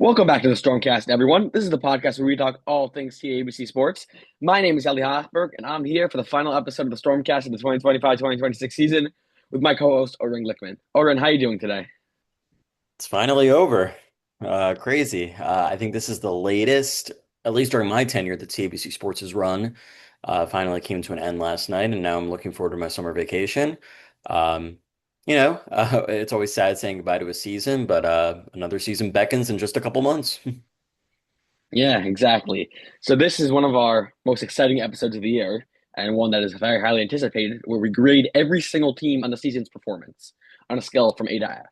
Welcome back to the Stormcast, everyone. This is the podcast where we talk all things TABC sports. My name is Ellie Hoffberg, and I'm here for the final episode of the Stormcast of the 2025-2026 season with my co-host, Oren Glickman. Oren, how are you doing today? It's finally over. Crazy. I think this is the latest, at least during my tenure, that CABC Sports has run. Finally came to an end last night, and now I'm looking forward to my summer vacation. Um, it's always sad saying goodbye to a season, but another season beckons in just a couple months. Yeah, exactly. So this is one of our most exciting episodes of the year, and one that is very highly anticipated, where we grade every single team on the season's performance on a scale from A to F.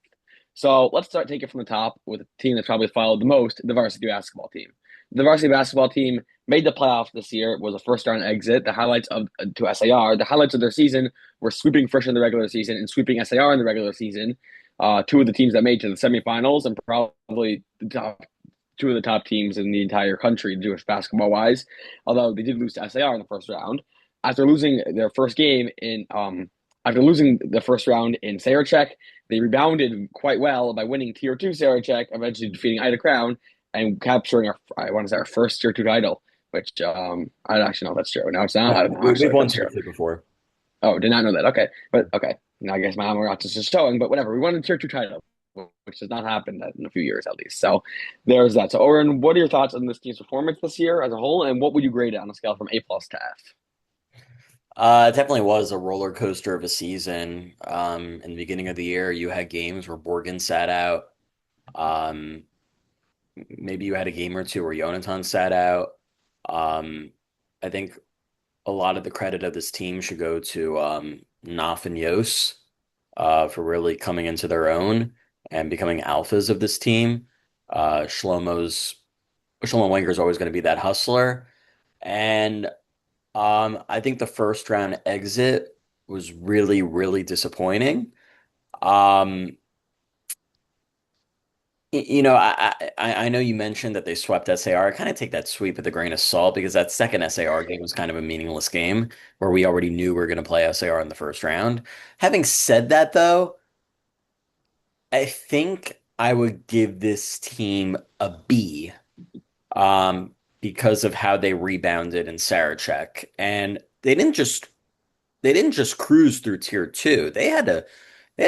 So let's start taking it from the top with a team that's probably followed the most, the varsity basketball team. The varsity basketball team made the playoffs this year. It was a first round exit. The highlights of to SAR, the highlights of their season were sweeping Frisch in the regular season and sweeping SAR in the regular season. Two of the teams that made to the semifinals and probably the top two of the top teams in the entire country, Jewish basketball wise. Although they did lose to SAR in the first round after losing their first game in after losing the first round in Sarachek, they rebounded quite well by winning Tier 2 Sarachek, eventually defeating Ida Crown and capturing I want to say our first Tier 2 title, which I don't actually know if that's true. No, it's not. I don't know We've actually if won that's tier true. two before. Oh, did not know that. Okay. But okay. Now I guess my Amaranth is just showing, but whatever. We won the Tier 2 title, which has not happened in a few years at least. So there's that. So Oren, what are your thoughts on this team's performance this year as a whole, and what would you grade it on a scale from A plus to F? It definitely was a roller coaster of a season. In the beginning of the year, you had games where Borgen sat out. Um, Maybe you had a game or two where Yonatan sat out. Um, I think a lot of the credit of this team should go to Naf and Yos for really coming into their own and becoming alphas of this team. Shlomo Wenger is always going to be that hustler, and I think the first round exit was really, really disappointing. Um, I know you mentioned that they swept SAR. I kind of take that sweep with a grain of salt because that second SAR game was kind of a meaningless game where we already knew we were going to play SAR in the first round. Having said that, though, I think I would give this team a B, because of how they rebounded in Sarachek, and they didn't just cruise through tier two. They had to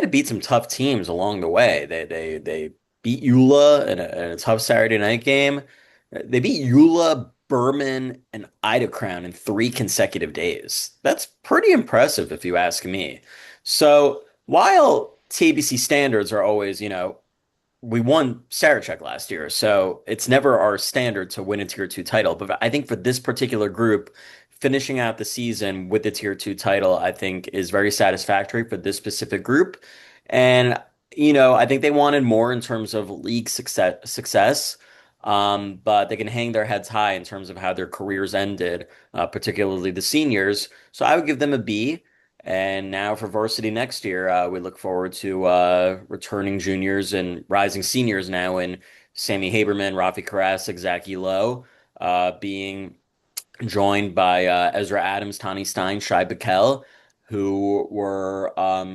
beat some tough teams along the way. They beat Eula in a tough Saturday night game. They beat Eula, Berman, and Ida Crown in 3 consecutive days. That's pretty impressive if you ask me. So while TBC standards are always, we won Sarachek last year, so it's never our standard to win a tier two title. But I think for this particular group, finishing out the season with the tier two title, I think is very satisfactory for this specific group. And, I think they wanted more in terms of league success. But they can hang their heads high in terms of how their careers ended, particularly the seniors. So I would give them a B. And now for varsity next year, we look forward to returning juniors and rising seniors now in Sammy Haberman, Rafi Karasik, Zach Lowe, being joined by Ezra Adams, Tani Stein, Shai Bakel, who were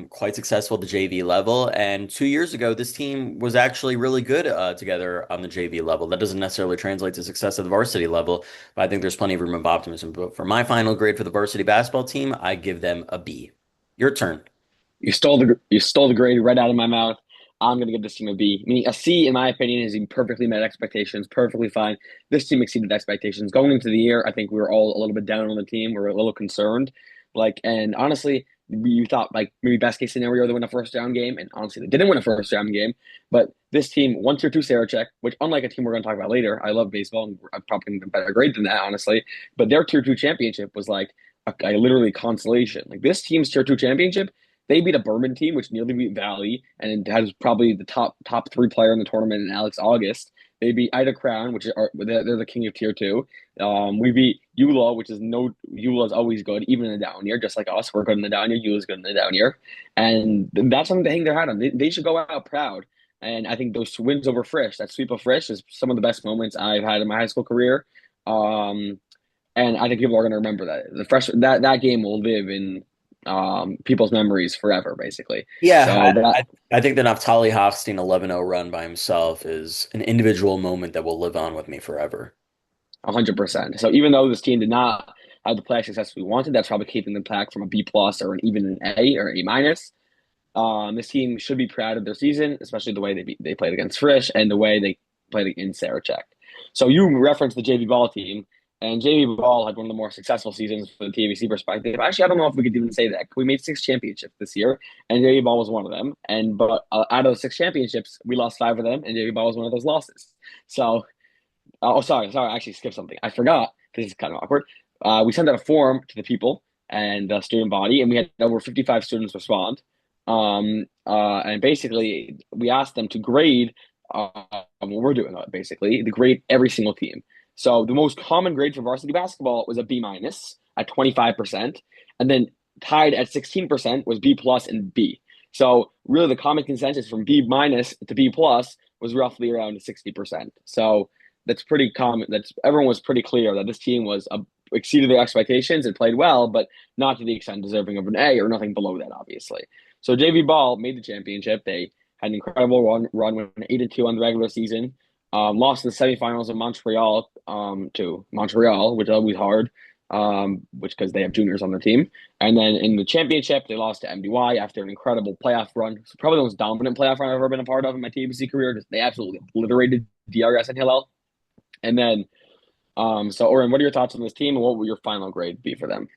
quite successful at the JV level. And 2 years ago, this team was actually really good together on the JV level. That doesn't necessarily translate to success at the varsity level, but I think there's plenty of room of optimism. But for my final grade for the varsity basketball team, I give them a B. Your turn. You stole the grade right out of my mouth. I'm gonna give this team a B. Meaning a C, in my opinion, is perfectly met expectations, perfectly fine. This team exceeded expectations going into the year. I think we were all a little bit down on the team. We were a little concerned, and honestly, you thought like maybe best case scenario they win a first round game, and honestly they didn't win a first round game. But this team won tier two Sarachek, which unlike a team we're gonna talk about later, I love baseball and I'm probably gonna give a better grade than that, honestly. But their tier two championship was like a literally consolation. Like this team's tier two championship, they beat a Berman team, which nearly beat Valley, and it has probably the top three player in the tournament in Alex August. They beat Ida Crown, which are they're the king of tier two. We beat Eula, which is no Eula is always good, even in the down year, just like us. We're good in the down year. Eula's good in the down year, and that's something to hang their hat on. They should go out proud. And I think those wins over Frisch, that sweep of Frisch, is some of the best moments I've had in my high school career. Um, and I think people are going to remember that the fresh that game will live in people's memories forever, basically. Yeah, So that I think the Naftali Hochstein 11-0 run by himself is an individual moment that will live on with me forever. 100%. So even though this team did not have the play success we wanted, that's probably keeping them back from a B plus or even an A or A minus. This team should be proud of their season, especially the way they played against Frisch and the way they played in Sarachek. So you referenced the JV Ball team, and JV Ball had one of the more successful seasons for the TVC perspective. Actually, I don't know if we could even say that. We made 6 championships this year, and JV Ball was one of them. And but out of those 6 championships, we lost 5 of them, and JV Ball was one of those losses. So sorry. I actually skipped something. I forgot. This is kind of awkward. We sent out a form to the people and the student body, and we had over 55 students respond. And basically, we asked them to grade what we're doing, basically, the grade every single team. So the most common grade for varsity basketball was a B minus at 25%. And then tied at 16% was B plus and B. So really, the common consensus from B minus to B plus was roughly around 60%. So that's pretty common. That's everyone was pretty clear that this team was exceeded their expectations and played well, but not to the extent deserving of an A or nothing below that, obviously. So JV Ball made the championship. They had an incredible run went 8-2 on the regular season. Lost in the semifinals of Montreal to Montreal, which is always hard, which because they have juniors on their team. And then in the championship, they lost to MDY after an incredible playoff run. So probably the most dominant playoff run I've ever been a part of in my TBC career. They absolutely obliterated DRS and Hillel. And then, so Oren, what are your thoughts on this team, and what will your final grade be for them?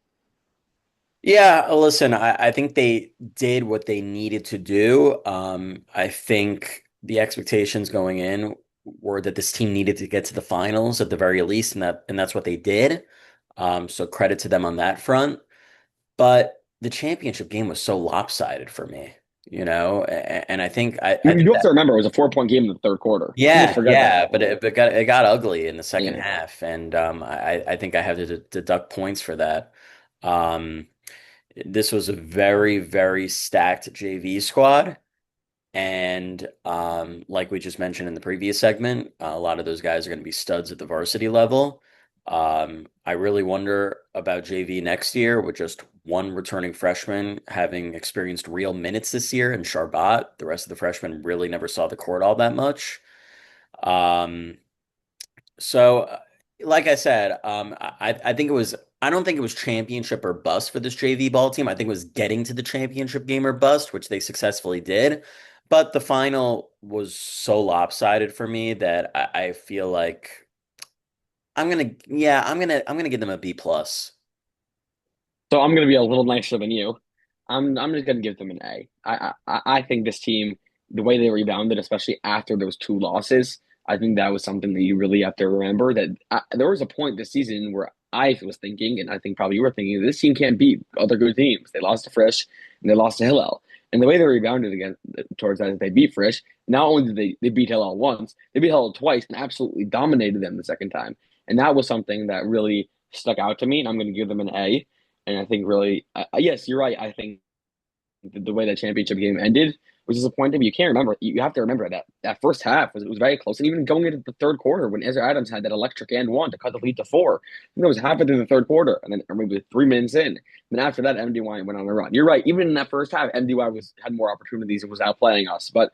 Yeah, listen, I think they did what they needed to do. I think the expectations going in were that this team needed to get to the finals at the very least, and that's what they did. So credit to them on that front. But the championship game was so lopsided for me, and I You think have to remember it was a 4 point game in the third quarter. People yeah, forget that. yeah, but it got ugly in the second Yeah. half, and I think I have to deduct points for that. Um, this was a very, very stacked JV squad. And like we just mentioned in the previous segment, a lot of those guys are going to be studs at the varsity level. I really wonder about JV next year with just one returning freshman having experienced real minutes this year and Charbat. The rest of the freshmen really never saw the court all that much. Um, so, like I said, I think it was. I don't think it was championship or bust for this JV ball team. I think it was getting to the championship game or bust, which they successfully did. But the final was so lopsided for me that I feel like I'm gonna give them a B plus. So I'm going to be a little nicer than you. I'm just going to give them an A. I think this team, the way they rebounded, especially after those 2 losses, I think that was something that you really have to remember. That there was a point this season where I was thinking, and I think probably you were thinking, this team can't beat other good teams. They lost to Frisch and they lost to Hillel. And the way they rebounded again towards that, they beat Frisch. Not only did they beat Hillel once, they beat Hillel twice and absolutely dominated them the second time. And that was something that really stuck out to me. And I'm going to give them an A. And I think really, yes, you're right. I think the way that championship game ended was disappointing. But you can't remember. You have to remember that that first half was very close, and even going into the third quarter when Ezra Adams had that electric and one to cut the lead to 4. I think it was halfway through the third quarter, and then or maybe 3 minutes in. And then after that, MDY went on a run. You're right. Even in that first half, MDY had more opportunities and was outplaying us, but.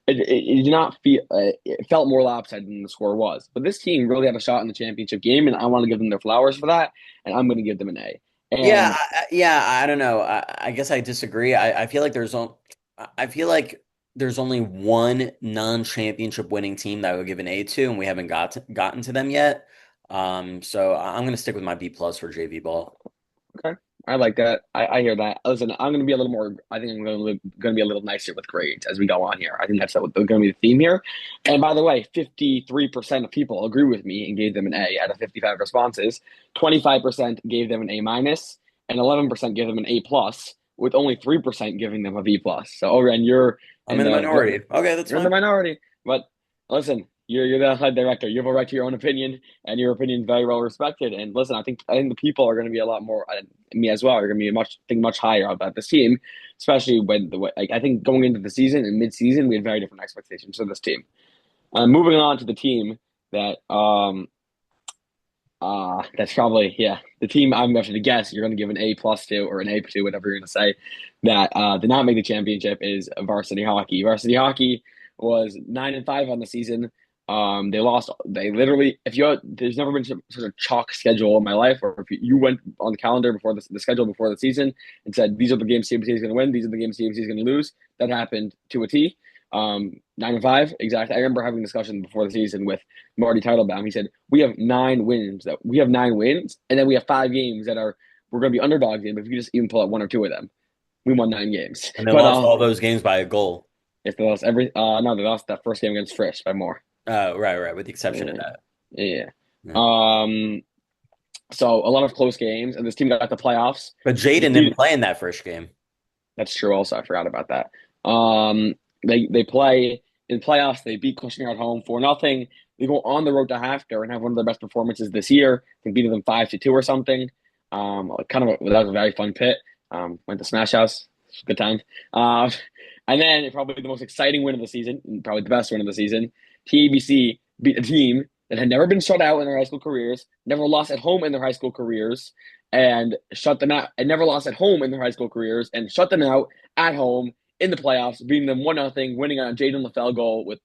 It did not feel. It felt more lopsided than the score was. But this team really had a shot in the championship game, and I want to give them their flowers for that. And I'm going to give them an A. Yeah, And I don't know. I guess I disagree. I feel like there's only one non-championship winning team that I would give an A to, and we haven't gotten to them yet. So I'm gonna stick with my B plus for JV ball. Okay. I like that. I hear that. Listen, I'm going to be a little more, I think I'm going to be a little nicer with grades as we go on here. I think that's going to be the theme here. And by the way, 53% of people agree with me and gave them an A out of 55 responses. 25% gave them an A minus, and 11% gave them an A plus, with only 3% giving them a B plus. So, Oren, I'm in the minority. Okay, that's you're in the fine. minority. But listen, you're the head director. You have a right to your own opinion, and your opinion is very well respected. And listen, I think the people are going to be a lot more, me as well, are going to be much higher about this team, especially when the way like I think going into the season and mid season we had very different expectations for this team. Moving on to the team that That's probably, yeah, the team I'm going to guess you're going to give an A plus to or an A to, whatever you're going to say, that did not make the championship is varsity hockey. Varsity hockey was 9-5 on the season. They lost. They literally, if you there's never been such a chalk schedule in my life, or if you went on the calendar before the schedule before the season and said these are the games CBC is going to win, these are the games CBC is going to lose. That happened to a T. 9-5 exactly. I remember having a discussion before the season with Marty Teitelbaum. He said we have 9 wins. That we have 9 wins, and then we have 5 games that are we're going to be underdogs in. But if you just even pull out one or two of them, we won 9 games. And they But lost all those games by a goal. if they lost every no, they lost that first game against Frisch by more. Right, right, with the exception of Yeah, that. yeah. Yeah. Um, so a lot of close games, and this team got the playoffs. But Jaden didn't play in that first game. That's true. Also, I forgot about that. Um, they play in playoffs. They beat Kushner at home 4-0. They go on the road to HAFTR and have one of their best performances this year. They beat them 5-2 or something. That was a very fun pit. Went to Smash House. Good time. Uh, and then probably the most exciting win of the season, and probably the best win of the season. TABC beat a team that had never been shut out in their high school careers, never lost at home in their high school careers, and shut them out, and never lost at home in their high school careers, and shut them out at home in the playoffs, beating them 1-0, winning on a Jaden LaFell goal with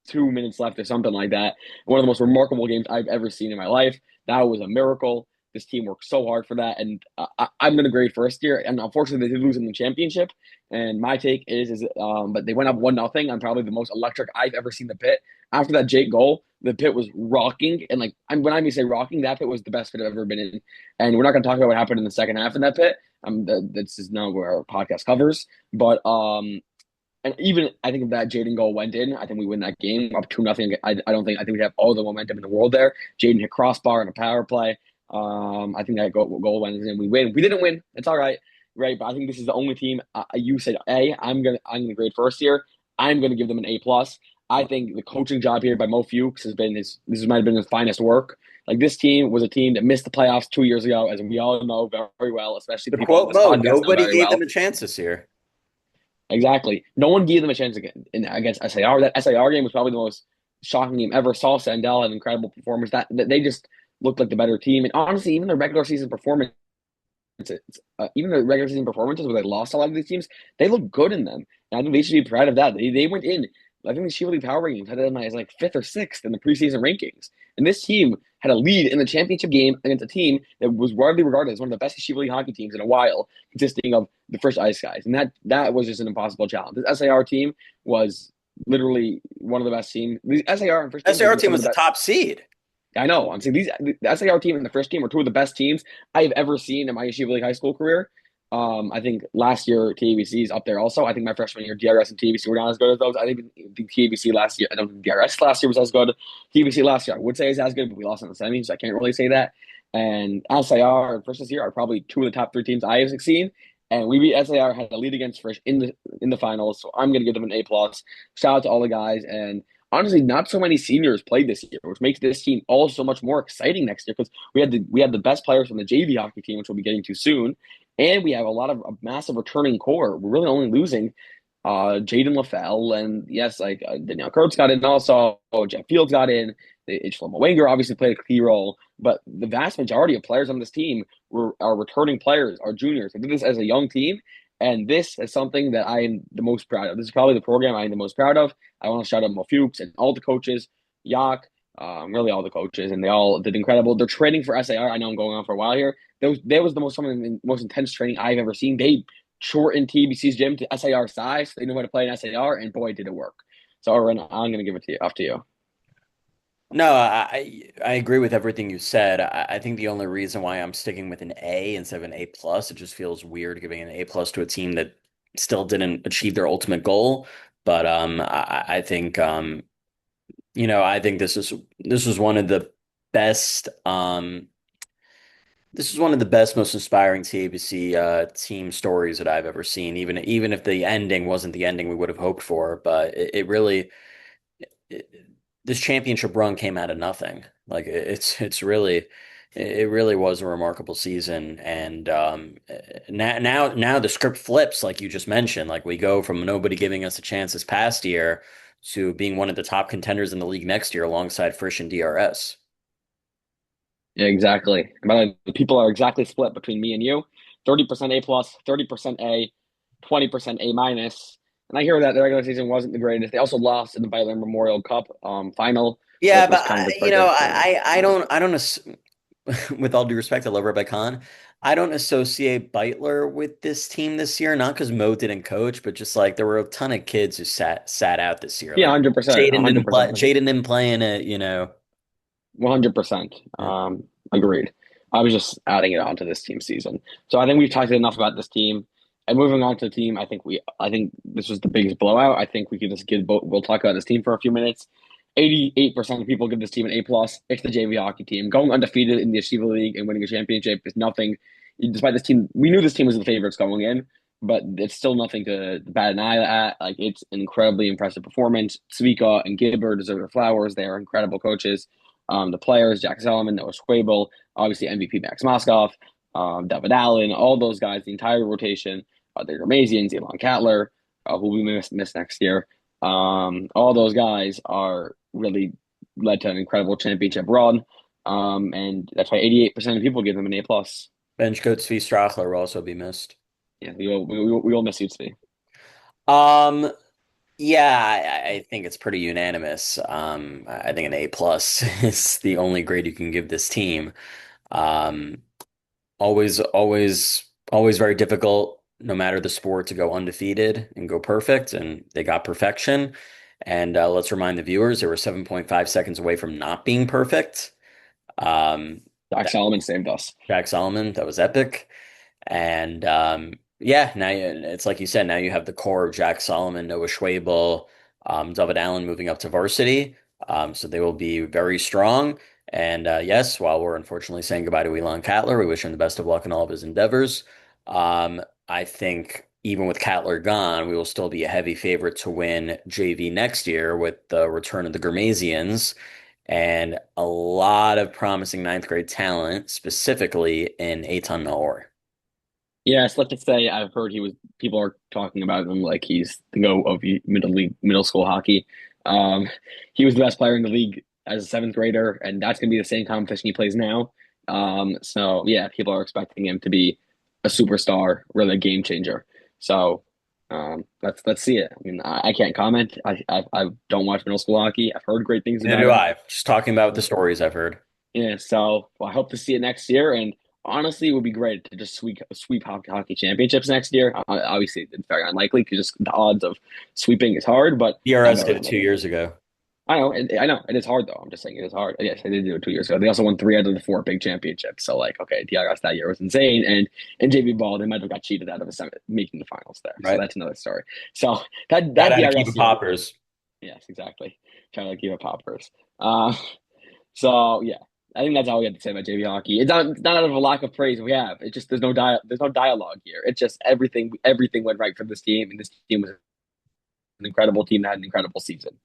2 minutes left or something like that. One of the most remarkable games I've ever seen in my life. That was a miracle. This team worked so hard for that, and I'm going to grade first year. And unfortunately, they did lose in the championship. And my take but they went up 1-0 on probably the most electric I've ever seen the pit. After that Jake goal, the pit was rocking, and like when I mean say rocking, that pit was the best pit I've ever been in. And we're not going to talk about what happened in the second half in that pit. This is not where our podcast covers, but and even I think if that Jaden goal went in, I think we win that game up 2-0. I think we have all the momentum in the world there. Jaden hit crossbar and a power play. I think that goal went in and we win. We didn't win. It's all right, right? But I think this is the only team. You said A. I'm gonna grade first year. I'm gonna give them an A plus. I think the coaching job here by Mo Fuchs has been this might have been his finest work. Like this team was a team that missed the playoffs 2 years ago, as we all know very well, especially To the people on quote this Mo, podcast know nobody very gave well. them a chance this year. Exactly. No one gave them a chance against SAR. That SAR game was probably the most shocking game ever. Saul Sandell had an incredible performance. That they just looked like the better team. And honestly, even their regular season performance, even the regular season performances where they lost a lot of these teams, they look good in them. And I think they should be proud of that. They went in. I think the Shiva League Power Rankings had them as like fifth or sixth in the preseason rankings. And this team had a lead in the championship game against a team that was widely regarded as one of the best Shiva League hockey teams in a while, consisting of the Frisch Ice Guys. And that was just an impossible challenge. This SAR team was literally one of the best teams. The SAR and Frisch teams SAR are team some of was the the best. top seed. I know. I'm saying the SAR team and the Frisch team are two of the best teams I've ever seen in my Yeshiva League high school career. I think last year TABC is up there also. I think my freshman year DRS and TABC were not as good as those. I think TABC last year, I don't think DRS last year was as good. TABC last year I would say is as good, but we lost in the semis, so I can't really say that. And SAR and Frisch this year are probably two of the top three teams I have seen. And we beat SAR, had a lead against Frisch in the finals, so I'm gonna give them an A plus. Shout out to all the guys, and honestly, not so many seniors played this year, which makes this team all so much more exciting next year because we had the best players from the JV hockey team, which we'll be getting to soon, and we have a massive returning core. We're really only losing Jaden LaFell, and yes, like Danielle Kurtz got in also. Jeff Fields got in. Shlomo Wenger obviously played a key role, but the vast majority of players on this team are returning players, are juniors. I did this as a young team, and this is something that I am the most proud of. This is probably the program I am the most proud of. I want to shout out Mo Fuchs and all the coaches, Yak, really all the coaches, and they all did incredible. They're training for SAR. I know I'm going on for a while here. That was some of the most intense training I've ever seen. They shortened TBC's gym to SAR size. They know how to play in SAR, and boy, did it work. So, Aaron, I'm going to give it to you, off to you. No, I agree with everything you said. I think the only reason why I'm sticking with an A instead of an A plus, it just feels weird giving an A plus to a team that still didn't achieve their ultimate goal. But I think I think this is one of the best this is one of the best, most inspiring TABC team stories that I've ever seen. Even if the ending wasn't the ending we would have hoped for, but it really it, this championship run came out of nothing. Like it's really it really was a remarkable season. And now the script flips, like you just mentioned. Like we go from nobody giving us a chance this past year to being one of the top contenders in the league next year alongside Frisch and DRS. Yeah, exactly. And by the way, the people are exactly split between me and you. 30% A plus, 30% A, 20% A minus. And I hear that the regular season wasn't the greatest. They also lost in the Baylor Memorial Cup final, Yeah, which but was kind of you know, expected. So I don't with all due respect to Rabbi Khan, I don't associate Beitler with this team this year. Not because Mo didn't coach, but just like there were a ton of kids who sat out this year. yeah, Like 100%, 100%, Jaden didn't play in it. You know, 100%. yeah. Agreed. I was just adding it onto this team season. So I think we've talked enough about this team. And moving on to the team, I think this was the biggest blowout. I think we could just we'll talk about this team for a few minutes. 88% of people give this team an A plus. It's the JV hockey team. Going undefeated in the Yeshiva League and winning a championship is nothing. Despite this team, we knew this team was the favorites going in, but it's still nothing to bat an eye at. Like it's an incredibly impressive performance. Svika and Gibber deserve their flowers. They are incredible coaches. The players, Jack Solomon, Noah Schwabel, obviously MVP Max Moskoff, David Allen, all those guys, the entire rotation, the Gramasians, Elon Cattler, who we miss next year. All those guys are really led to an incredible championship run. And that's why 88% of people give them an A plus. Bench coach Svi Strachler will also be missed. Yeah, we will miss you, Steve. Um, yeah, I think it's pretty unanimous. I think an A plus is the only grade you can give this team. Um, always very difficult, no matter the sport, to go undefeated and go perfect, and they got perfection. And let's remind the viewers, they were 7.5 seconds away from not being perfect. Um, Jack Solomon saved us. Jack Solomon, that was epic. And yeah, it's like you said, now you have the core of Jack Solomon, Noah Schwabel, David Allen moving up to varsity. So they will be very strong. And yes, while we're unfortunately saying goodbye to Elon Cattler, we wish him the best of luck in all of his endeavors. I think even with Cattler gone, we will still be a heavy favorite to win JV next year with the return of the Gurmasians and a lot of promising ninth grade talent, specifically in Eitan Nahor. Yes, let's just say I've heard he was. People are talking about him like he's the go of middle school hockey. Um, he was the best player in the league as a seventh grader, and that's going to be the same competition he plays now. So yeah, people are expecting him to be a superstar, really a game changer. So let's see it. I mean, I can't comment. I don't watch middle school hockey. I've heard great things Neither about do him. I. Just talking about the stories I've heard. Yeah, so well, I hope to see it next year. And honestly, it would be great to just sweep hockey championships next year. Obviously, it's very unlikely because just the odds of sweeping is hard. But I DRS bet did it 2 years ago. I know it is hard though. I'm just saying it is hard. Yes, they did do it 2 years ago. They also won three out of the four big championships. So like, okay, DRS that year was insane, and in JV ball they might have got cheated out of making the finals there. So Right? that's another story. So Shout that out to Kiva DRS year, Poppers. yes, exactly. Trying to keep it poppers. Uh, so yeah, I think that's all we have to say about JV hockey. It's not out of a lack of praise we have. It's just there's no dialogue here. It's just everything went right for this team, and this team was an incredible team that had an incredible season.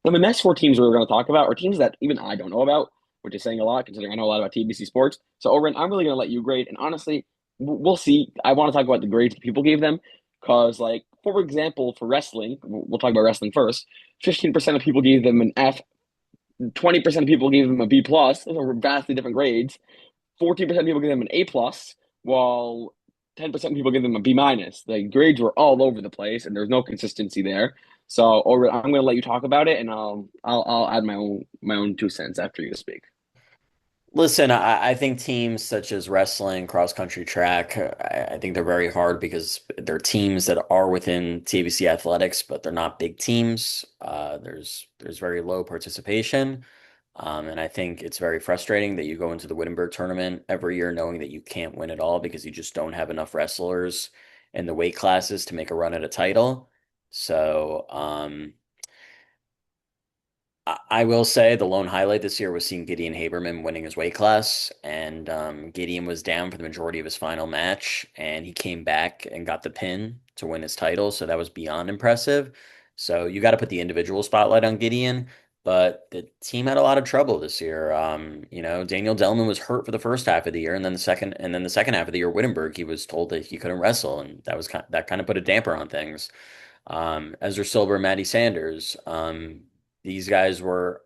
Now the next four teams we're going to talk about are teams that even I don't know about, which is saying a lot considering I know a lot about TBC sports. So Oren, I'm really going to let you grade, and honestly, we'll see. I want to talk about the grades people gave them because, like, for example, for wrestling, we'll talk about wrestling first. 15% of people gave them an F, 20% of people gave them a B plus. Those are vastly different grades. 14% of people gave them an A plus, while 10% of people give them a B minus. The grades were all over the place, and there's no consistency there. So, I'm going to let you talk about it, and I'll add my own 2 cents after you speak. Listen, I think teams such as wrestling, cross country track, I think they're very hard because they're teams that are within TBC athletics, but they're not big teams. There's very low participation. And I think it's very frustrating that you go into the Wittenberg tournament every year knowing that you can't win it all because you just don't have enough wrestlers in the weight classes to make a run at a title. So, I will say the lone highlight this year was seeing Gideon Haberman winning his weight class, and Gideon was down for the majority of his final match, and he came back and got the pin to win his title. So that was beyond impressive. So you got to put the individual spotlight on Gideon, but the team had a lot of trouble this year. Daniel Delman was hurt for the first half of the year, and then the second half of the year, Wittenberg, he was told that he couldn't wrestle, and that kind of put a damper on things. Ezra Silver, Maddie Sanders. These guys were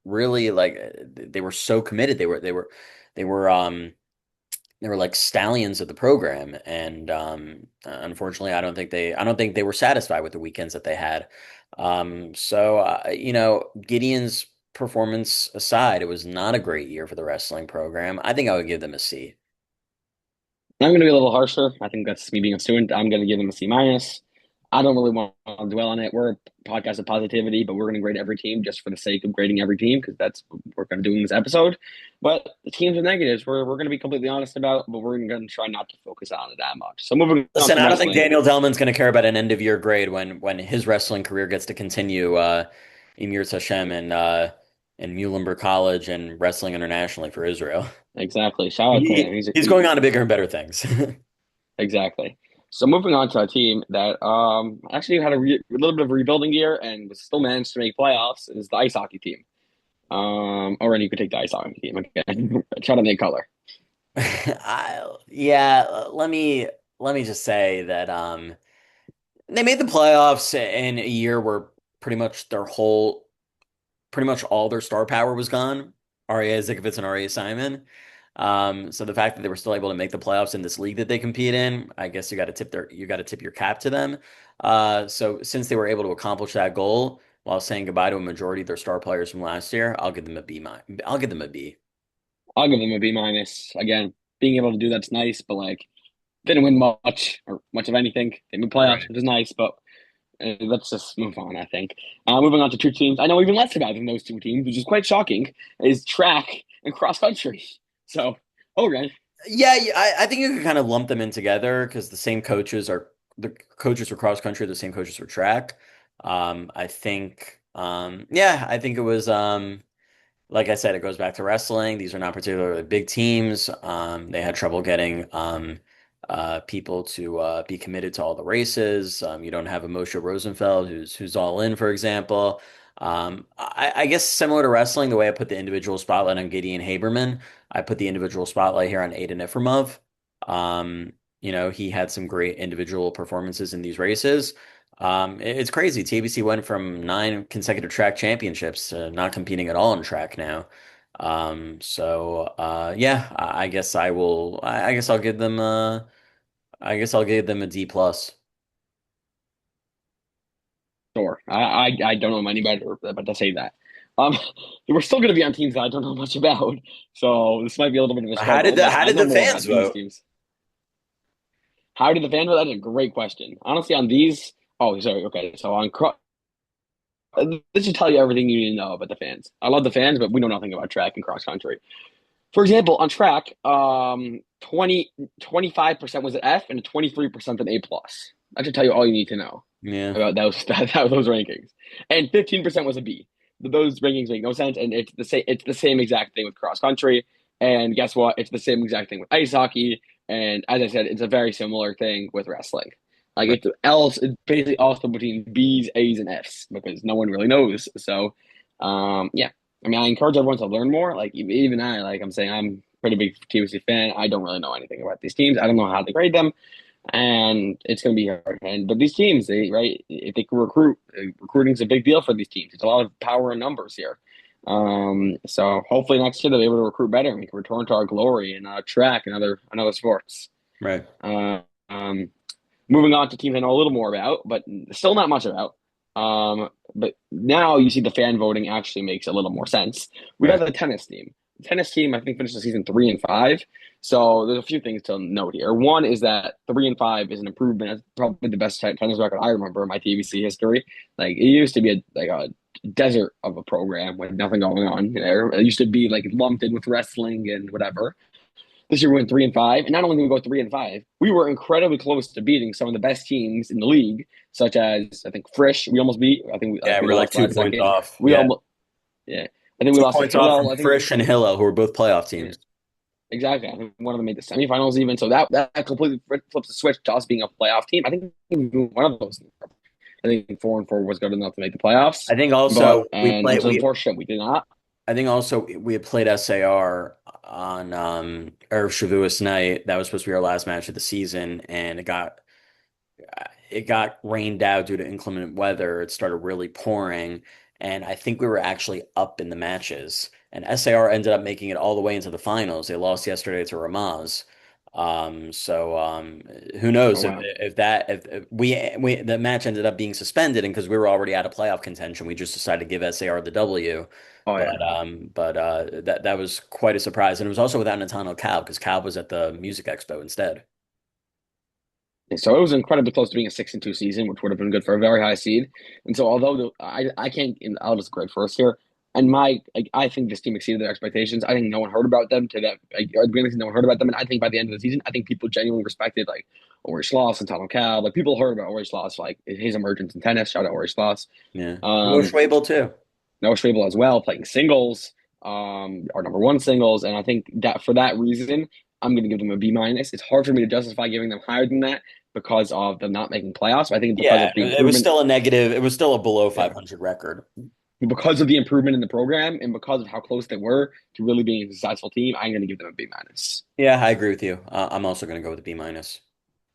really like they were so committed. They were they were like stallions of the program, and unfortunately, I don't think they were satisfied with the weekends that they had. You know, Gideon's performance aside, it was not a great year for the wrestling program. I think I would give them a C. I'm going to be a little harsher. I think that's me being a student. I'm going to give them a C minus. I don't really want to dwell on it. We're a podcast of positivity, but we're going to grade every team just for the sake of grading every team because that's what we're going to do in this episode. But the teams with negatives, we're going to be completely honest about, but we're going to try not to focus on it that much. So moving on Listen, to I don't think wrestling. Daniel Delman's going to care about an end of year grade when his wrestling career gets to continue. Emir Tashem and Muhlenberg College and wrestling internationally for Israel. Exactly. Shout out to him. He's going on to bigger and better things. Exactly. So moving on to a team that actually had a little bit of a rebuilding year and was still managed to make playoffs is the ice hockey team. Or and you could take the ice hockey team again. Shout out Nate Color. Yeah, let me just say that they made the playoffs in a year where pretty much pretty much all their star power was gone. Aria Zikovits and Aria Simon. So the fact that they were still able to make the playoffs in this league that they compete in, I guess you got to tip your cap to them. So since they were able to accomplish that goal while saying goodbye to a majority of their star players from last year, I'll give them a B minus. I'll give them a B. I'll give them a B minus. Again, being able to do that's nice, but like didn't win much or much of anything. They made playoffs, Right. which is nice, but let's just move on, I think. Moving on to two teams I know even less about than those two teams, which is quite shocking, is track and cross country. So, Hogan, Yeah, I think you can kind of lump them in together because the coaches for cross country are the same coaches for track. I think yeah, I think it was like I said, it goes back to wrestling. These are not particularly big teams. They had trouble getting people to be committed to all the races. You don't have a Moshe Rosenfeld who's all in, for example. I guess similar to wrestling, the way I put the individual spotlight on Gideon Haberman, I put the individual spotlight here on Aiden Ifrimov. You know, he had some great individual performances in these races. It's crazy. TBC went from 9 consecutive track championships to not competing at all in track now. Yeah, I guess I guess I'll give them I guess I'll give them a D plus. sure. I don't know any better, but to say that. Um, we're still going to be on teams that I don't know much about, so this might be a little bit of a struggle, but How I did know the more fans about these vote? teams. How did the fans vote? That's a great question. Honestly, on these, oh, sorry, okay. So this should tell you everything you need to know about the fans. I love the fans, but we know nothing about track and cross country. For example, on track, 25% was an F and 23% an A plus. That should tell you all you need to know Yeah. about those rankings. And 15% was a B. Those rankings make no sense, and it's the same. It's the same exact thing with cross country. And guess what? It's the same exact thing with ice hockey. And as I said, it's a very similar thing with wrestling. Like it's basically also between B's, A's, and F's because no one really knows. So, yeah. I mean, I encourage everyone to learn more. Like even I, like I'm saying, I'm a pretty big TBC fan. I don't really know anything about these teams. I don't know how to grade them, and it's going to be hard. And but these teams, they right, if they can recruit, recruiting is a big deal for these teams. It's a lot of power and numbers here. So hopefully next year they'll be able to recruit better and we can return to our glory in track and other sports. Right. Uh, um, moving on to teams I know a little more about, but still not much about. But now you see the fan voting actually makes a little more sense. We have Right. the tennis team. The tennis team, I think, finished the season 3-5. So there's a few things to note here. One is that 3-5 is an improvement. It's probably the best tennis record I remember in my TVC history. Like it used to be a desert of a program with nothing going on there. It used to be like lumped in with wrestling and whatever. This year we went 3-5, and not only did we go 3-5, we were incredibly close to beating some of the best teams in the league, such as I think Frisch. We almost beat. I think Yeah, we we're like lost two last points second. off. We Yeah. almost yeah. I think we Two lost to points off from Hillel. I think Frisch and Hillel, who were both playoff yeah, teams. exactly. I think one of them made the semifinals even. So that completely flips the switch to us being a playoff team. I think one of those. I think 4-4 was good enough to make the playoffs, I think but also and so unfortunately we did not. I think also we had played SAR on Erev Shavuos night. That was supposed to be our last match of the season, and it got rained out due to inclement weather. It started really pouring, and I think we were actually up in the matches. And SAR ended up making it all the way into the finals. They lost yesterday to Ramaz. Who Oh knows wow. if we the match ended up being suspended, and because we were already out of playoff contention, we just decided to give SAR the W. Oh yeah. That was quite a surprise, and it was also without Nathaniel Cobb because Cobb was at the Music Expo instead. So it was incredibly close to being a 6-2 season, which would have been good for a very high seed. And so although I can't, and I'll just grade first here. And I think this team exceeded their expectations. I think no one heard about them to that. Or the beginning, no one heard about them, and I think by the end of the season, I think people genuinely respected like Ori Schloss and Tom Cal. Like people heard about Ori Schloss, like his emergence in tennis. Shout out Ori Schloss. Yeah, Noah Um, Schwabel too. Noah Schwabel as well, playing singles, our number one singles, and I think that for that reason, I'm going to give them a B minus. It's hard for me to justify giving them higher than that because of them not making playoffs. I think because Yeah, of the it was improvement, still a negative. It was still a below yeah, 500 record. because of the improvement in the program and because of how close they were to really being a successful team, I'm going to give them a B minus. Yeah, I agree with you. I'm also going to go with a B minus.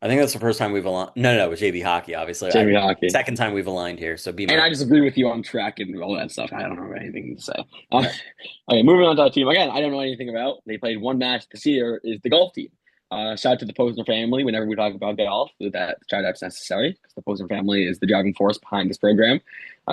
I think that's the first time we've aligned. No, it was JV hockey, obviously. Jamie Hockey. Second time we've aligned here, so B And minus. I just agree with you on track and all that stuff. I don't have anything to say. Yeah. Okay, moving on to our team. Again, I don't know anything about. They played one match this year, is the golf team. Shout out to the Posner family whenever we talk about golf. That shout out's necessary because the Posner family is the driving force behind this program.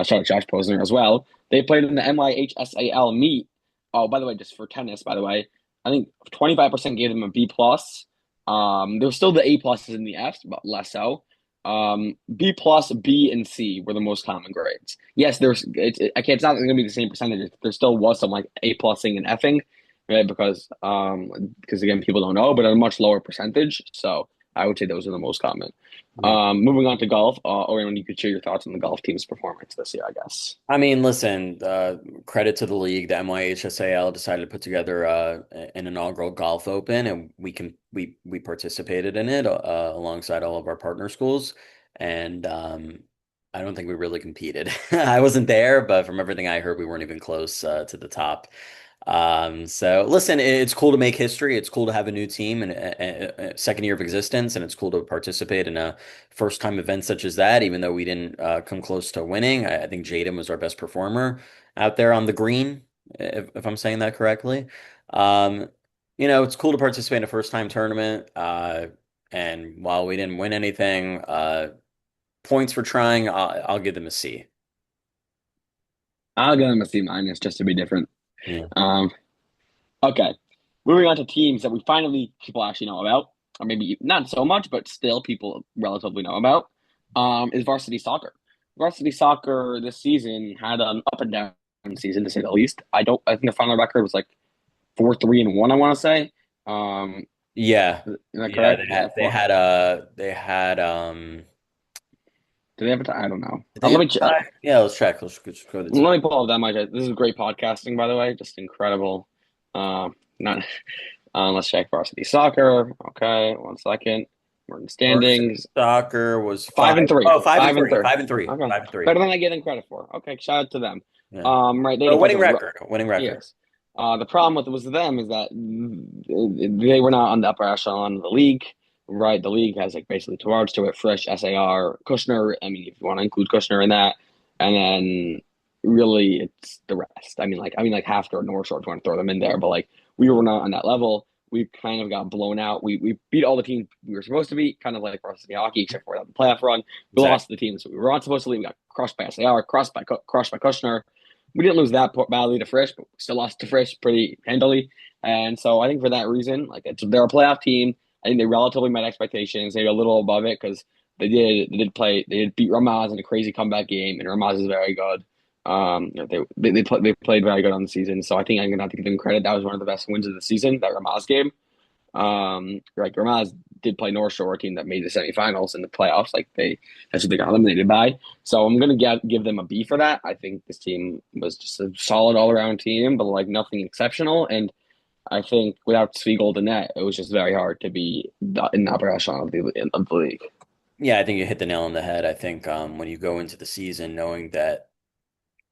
Shout out Josh Posner as well. They played in the NYHSAL meet. Oh, by the way, just for tennis, by the way, I think 25% gave them a B plus. There was still the A pluses and the Fs, but less so. B plus, B, and C were the most common grades. Yes, I can't. It's not going to be the same percentages. There still was some like A plusing and Fing, right? Because again, people don't know, but at a much lower percentage. So I would say those are the most common. Yeah. Moving on to golf, Orion, you could share your thoughts on the golf team's performance this year, I guess. I mean, listen, credit to the league. The MYHSAL decided to put together an inaugural golf open, and we participated in it alongside all of our partner schools. And I don't think we really competed. I wasn't there, but from everything I heard, we weren't even close to the top. So listen, it's cool to make history. It's cool to have a new team and a second year of existence, and it's cool to participate in a first time event such as that, even though we didn't come close to winning. I think Jaden was our best performer out there on the green, if I'm saying that correctly. Um, it's cool to participate in a first time tournament. And while we didn't win anything, points for trying, I'll give them a C. I'll give them a C minus just to be different. Yeah. Um, okay, moving on to teams that we finally people actually know about, or maybe not so much, but still people relatively know about. Is varsity soccer. Varsity soccer this season had an up and down season to say the least. I think the final record was like 4-3-1. I want to say. Yeah. Is that Yeah, correct? Yeah, they four. had Do they have a tie? I don't know. did they Let have me a tie? Yeah, let's go to the team. let me pull up that much. This is great podcasting, by the way. Just incredible. Not let's check varsity soccer. Okay, 1 second. We're in Varsity standings. soccer was Five and three. oh, five and Five and three. three. 5-3. Okay, 5-3. better than I get in credit for. Okay, shout out to them. Yeah. Right. They A had a bunch winning of record. A winning record. yes. The problem with it was them is that they were not on the upper echelon of the league. Right, the league has like basically two arms to it: Frisch, SAR, Kushner. I mean, if you want to include Kushner in that, and then really it's the rest. I mean, like Hafter or North Shore, if you want to throw them in there, but like we were not on that level. We kind of got blown out. We beat all the teams we were supposed to beat, kind of like varsity hockey, except for the playoff run. We Exactly. lost the teams we were not supposed to leave. We got crushed by SAR, crushed by Kushner. We didn't lose that badly to Frisch, but we still lost to Frisch pretty handily. And so I think for that reason, like they're a playoff team. I think they relatively met expectations. They were a little above it because they did beat Ramaz in a crazy comeback game, and Ramaz is very good. They played very good on the season, so I think I'm gonna have to give them credit. That was one of the best wins of the season, that Ramaz game. Like Ramaz did play North Shore, a team that made the semifinals in the playoffs. That's what they got eliminated by. So I'm gonna give them a B for that. I think this team was just a solid all around team, but like nothing exceptional. And I think without Spiegel and net, it was just very hard to be in the upper echelon of the league. Yeah, I think you hit the nail on the head. I think when you go into the season knowing that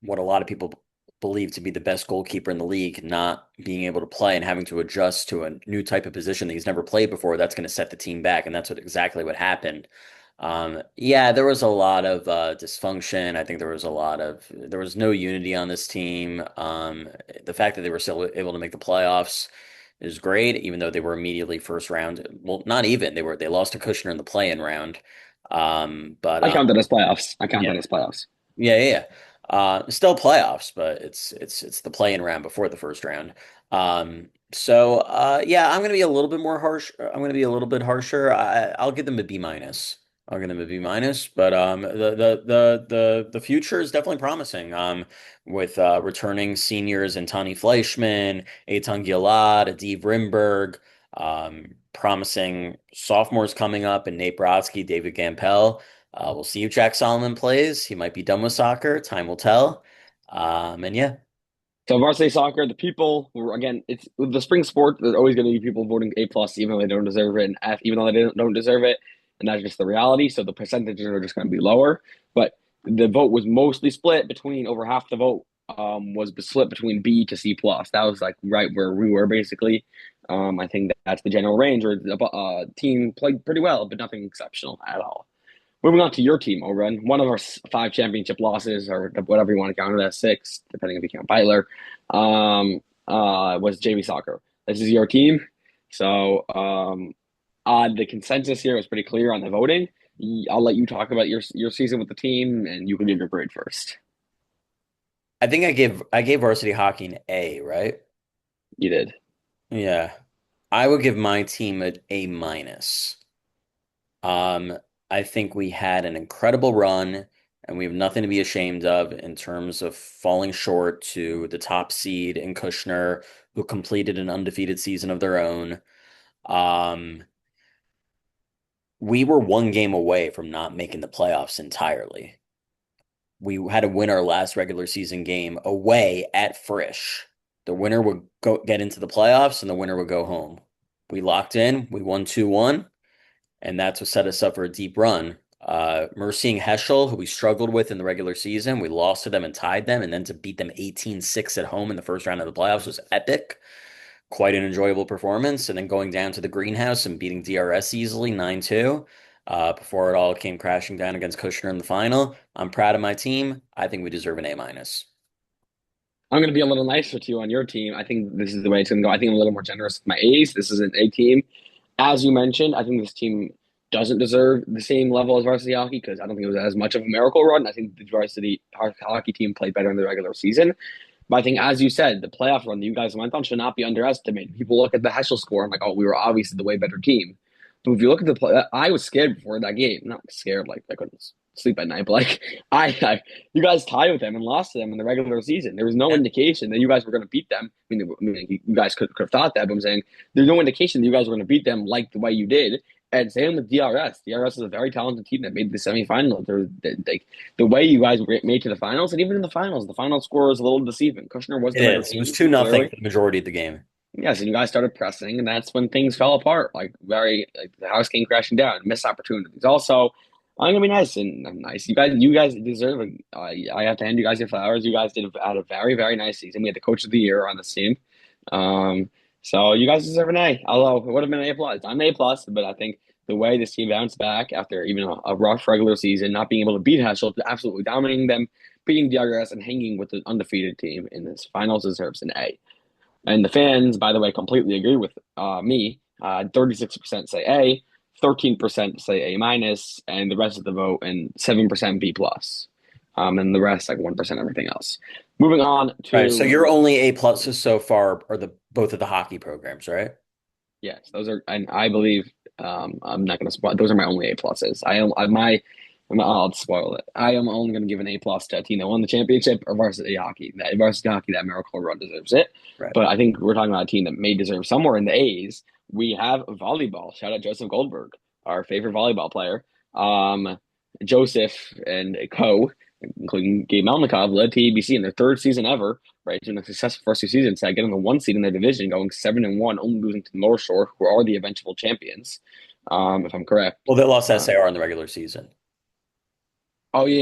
what a lot of people believe to be the best goalkeeper in the league not being able to play and having to adjust to a new type of position that he's never played before, that's going to set the team back, and that's exactly what happened. Yeah, there was a lot of dysfunction. I think there was no unity on this team. The fact that they were still able to make the playoffs is great, even though they were immediately first round. Well, not even. They lost to Kushner in the play-in round. But I count that as playoffs. I count yeah, that as playoffs. yeah. Still playoffs, but it's the play-in round before the first round. Yeah, I'm gonna be a little bit more harsh. I'm gonna be a little bit harsher. I'll give them a B minus. I'll give them a B minus, but the future is definitely promising. With returning seniors and Tani Fleischman, Eitan Gilad, Adib Rimberg, promising sophomores coming up, and Nate Brodsky, David Gampel. We'll see if Jack Solomon plays. He might be done with soccer. Time will tell. And yeah, So varsity soccer, the people who again, it's with the spring sport. There's always going to be people voting A plus, even though they don't deserve it, and F, even though they don't deserve it, and that's just the reality. So the percentages are just going to be lower. But the vote was mostly split between over half the vote was split between B to C plus. That was like right where we were basically. I think that's the general range. Where the team played pretty well, but nothing exceptional at all. Moving on to your team, Oren. One of our five championship losses, or whatever you want to count it as, six, depending if you count Beitler, was JV Soccer. This is your team. So the consensus here was pretty clear on the voting. I'll let you talk about your season with the team, and you can give your grade first. I gave varsity hockey an A, right? You did. Yeah. I would give my team an A minus. Um, I think we had an incredible run, and we have nothing to be ashamed of in terms of falling short to the top seed in Kushner, who completed an undefeated season of their own. Um, we were one game away from not making the playoffs entirely. We had to win our last regular season game away at Frisch. The winner would go get into the playoffs, and the winner would go home. We locked in. We won 2-1, and that's what set us up for a deep run. Mercy and Heschel, who we struggled with in the regular season, we lost to them and tied them, and then to beat them 18-6 at home in the first round of the playoffs was epic. Quite an enjoyable performance. And then going down to the greenhouse and beating DRS easily 9-2 before it all came crashing down against Kushner in the final. I'm proud of my team. I think we deserve an A minus. I'm going to be a little nicer to you on your team. I think this is the way it's going to go. I think I'm a little more generous with my A's. This is an A team. As you mentioned, I think this team doesn't deserve the same level as varsity hockey because I don't think it was as much of a miracle run. I think the varsity hockey team played better in the regular season. But I think, as you said, the playoff run that you guys went on should not be underestimated. People look at the Heschel score and like, oh, we were obviously the way better team. But if you look at the play, I was scared before that game. Not scared, like I couldn't sleep at night, but like you guys tied with them and lost to them in the regular season. There was no indication that you guys were going to beat them. I mean, you guys could have thought that, but I'm saying there's no indication that you guys were going to beat them like the way you did. And same with DRS. DRS is a very talented team that made the semifinals. The way you guys made to the finals, and even in the final score was a little deceiving. Kushner was It the better is. It was team, 2-0 clearly. for the majority of the game. Yes, and you guys started pressing, and that's when things fell apart. Like the house came crashing down. Missed opportunities. Also, I'm gonna be nice and I'm nice. You guys deserve. I have to hand you guys your flowers. You guys had a very very nice season. We had the coach of the year on this team. Um, so you guys deserve an A. Although it would have been an A plus. I'm an A plus, but I think the way this team bounced back after even a rough regular season, not being able to beat Heschel, absolutely dominating them, beating DRS, and hanging with the undefeated team in this finals deserves an A. And the fans, by the way, completely agree with me. 36% say A, 13% say A minus, and the rest of the vote, and 7% B plus. And the rest, like 1%, everything else. Moving on Right. So to, your only A pluses so far are the both of the hockey programs, right? yes, those are, and I believe, I'm not going to spoil, those are my only A pluses. I'll spoil it. I am only going to give an A plus to a team that won the championship or varsity hockey. That varsity hockey, that miracle run deserves it. Right. But I think we're talking about a team that may deserve somewhere in the A's. We have volleyball. Shout out Joseph Goldberg, our favorite volleyball player. Joseph and co, including Gabe Melnikov, led to ABC in their third season ever, right? Doing a successful first two seasons, getting the one seed in their division, going 7-1, only losing to the North Shore, who are the eventual champions, if I'm correct. Well, they lost Uh, SAR in the regular season. Oh yeah,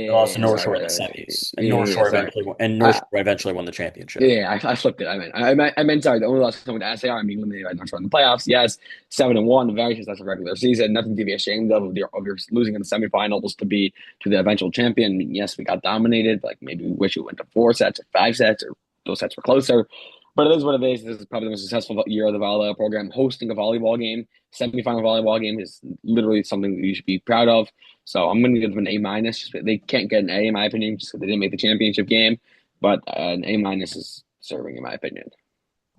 They lost to yeah. North Sorry, Shore in the right. semis, and Yeah, North yeah, yeah, Shore sorry. North I, Shore eventually won the championship. yeah, I flipped it. I meant sorry. The only loss coming to SAR. I'm being eliminated by North Shore in the playoffs. Yes, 7-1, very successful regular season. Nothing to be ashamed of your losing in the semifinals to be to the eventual champion. I mean, yes, we got dominated. Like maybe we wish we went to 4 sets or 5 sets or those sets were closer. But it is what it is. This is probably the most successful year of the volleyball program. Hosting a volleyball game, semifinal volleyball game, is literally something that you should be proud of. So I'm going to give them an A minus. Just they can't get an A in my opinion, just because they didn't make the championship game. But an A minus is serving in my opinion.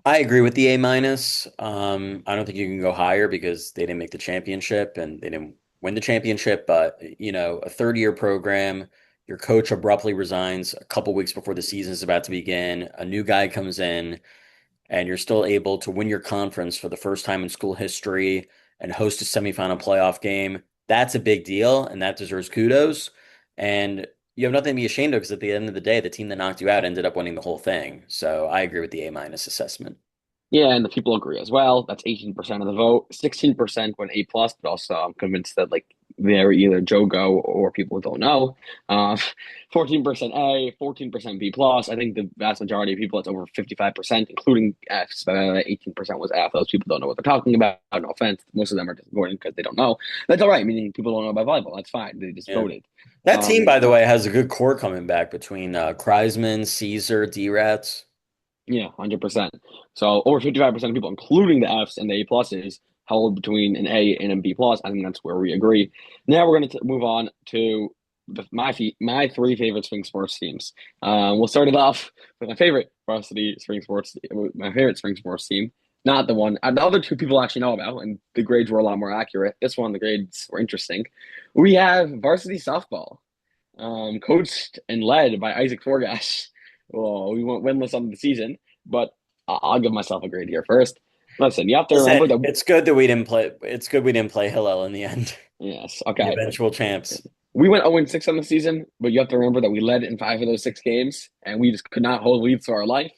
I agree with the A minus. I don't think you can go higher because they didn't make the championship and they didn't win the championship. But a third-year program, your coach abruptly resigns a couple weeks before the season is about to begin. A new guy comes in, and you're still able to win your conference for the first time in school history and host a semifinal playoff game. That's a big deal, and that deserves kudos. And you have nothing to be ashamed of because at the end of the day, the team that knocked you out ended up winning the whole thing. So I agree with the A minus assessment. Yeah, and the people agree as well. That's 18% of the vote. 16% went A plus, but also I'm convinced that like they're either Jogo or people who don't know. Uh, 14% A, 14% B plus. I think the vast majority of people, it's over 55%, including Fs. But 18% was F. Those people don't know what they're talking about. No offense. Most of them are just voting because they don't know. That's all right. Meaning people don't know about volleyball. That's fine. They just Yeah. voted. That team, Um, by the way, has a good core coming back between Kreisman, Caesar, D-Rats. Yeah, 100%. So over 55% of people, including the Fs and the A pluses, held between an A and a B plus. I think that's where we agree. Now we're going to move on to my three favorite spring sports teams. We'll start it off with my favorite spring sports team. Not the one, the other two people actually know about, and the grades were a lot more accurate. This one, the grades were interesting. We have varsity softball, coached and led by Isaac Forgash. Well, we went winless on the season, but I'll give myself a grade here first. Listen, you have to remember Listen, that. it's good that we didn't play. It's good we didn't play Hillel in the end. Yes, The okay. eventual champs. We went 0-6 on the season, but you have to remember that we led in 5 of those 6 games, and we just could not hold leads for our life.